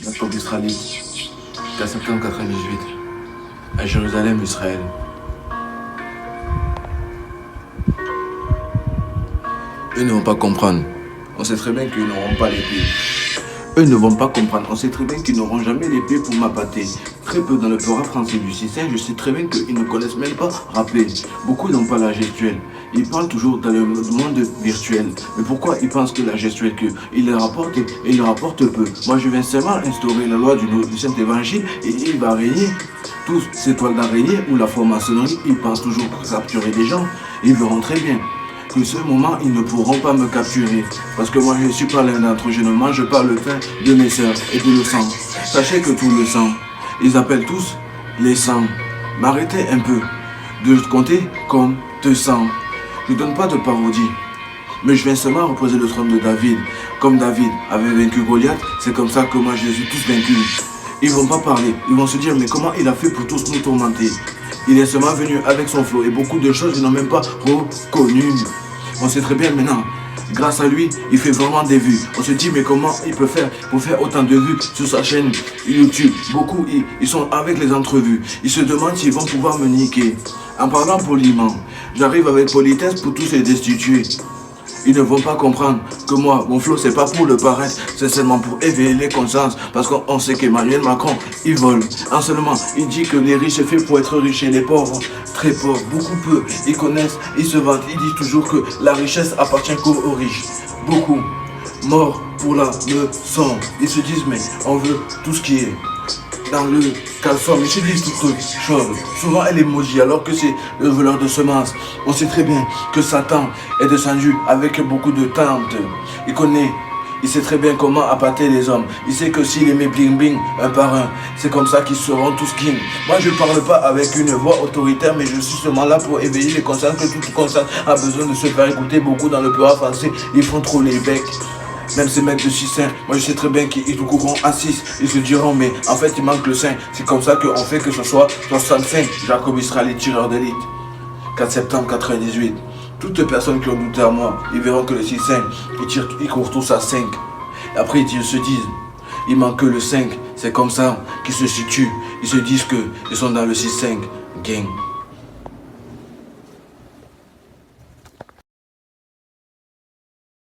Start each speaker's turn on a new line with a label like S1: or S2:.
S1: Jacob Israël, 4 septembre 98, à Jérusalem, Israël. Eux ne vont pas comprendre. On sait très bien qu'ils n'auront pas l'épée. Eux ne vont pas comprendre. On sait très bien qu'ils n'auront jamais l'épée pour m'appâter. Très peu dans le rap français du 6-5, je sais très bien qu'ils ne connaissent même pas rapper. Beaucoup n'ont pas la gestuelle. Ils parlent toujours dans le monde virtuel. Mais pourquoi ils pensent que la gestuelle, qu'ils le rapportent et ils le rapportent peu? Moi je viens seulement instaurer la loi du Saint-Évangile et il va régner. Tous ces toiles d'araignée ou la franc-maçonnerie, ils pensent toujours capturer des gens. Ils verront très bien que ce moment, ils ne pourront pas me capturer. Parce que moi, je ne suis pas l'un d'entre eux. Je ne mange pas le pain de mes sœurs et de le sang. Sachez que tout le sang, ils appellent tous les sangs. M'arrêtez un peu de compter comme 200. Je ne donne pas de parodie. Mais je viens seulement reposer le trône de David. Comme David avait vaincu Goliath, c'est comme ça que moi, je les ai tous vaincus. Ils vont pas parler. Ils vont se dire, mais comment il a fait pour tous nous tourmenter? Il est seulement venu avec son flow et beaucoup de choses, ils n'ont même pas reconnu. On sait très bien maintenant, grâce à lui, il fait vraiment des vues. On se dit, mais comment il peut faire pour faire autant de vues sur sa chaîne YouTube? Beaucoup, ils sont avec les entrevues. Ils se demandent s'ils vont pouvoir me niquer. En parlant poliment, j'arrive avec politesse pour tous les destituer. Ils ne vont pas comprendre que moi, mon flow, c'est pas pour le paraître, c'est seulement pour éveiller les consciences. Parce qu'on sait qu'Emmanuel Macron, il vole. En seulement, il dit que les riches, c'est fait pour être riches et les pauvres, très pauvres, beaucoup peu. Ils connaissent, ils se vantent, ils disent toujours que la richesse appartient qu'aux riches. Beaucoup morts pour la leçon. Ils se disent, mais on veut tout ce qui est dans le caleçon, ils se disent toutes choses. Souvent elle emoji alors que c'est le voleur de semences. On sait très bien que Satan est descendu avec beaucoup de tentes. Il connaît, il sait très bien comment appâter les hommes. Il sait que s'il les met bling bling un par un, c'est comme ça qu'ils seront tous king. Moi je ne parle pas avec une voix autoritaire, mais je suis seulement là pour éveiller les consciences, que toute conscience a besoin de se faire écouter. Beaucoup dans le rap français, ils font trop les becs. Même ces mecs de 6-5, moi je sais très bien qu'ils courront à 6. Ils se diront, mais en fait il manque le 5. C'est comme ça qu'on fait que ce soit 65. Jacob Israël, tireur d'élite. 4 septembre 98. Toutes les personnes qui ont douté à moi, ils verront que le 6-5, ils courent tous à 5. Et après ils se disent, il manque que le 5. C'est comme ça qu'ils se situent. Ils se disent qu'ils sont dans le 6-5 gang.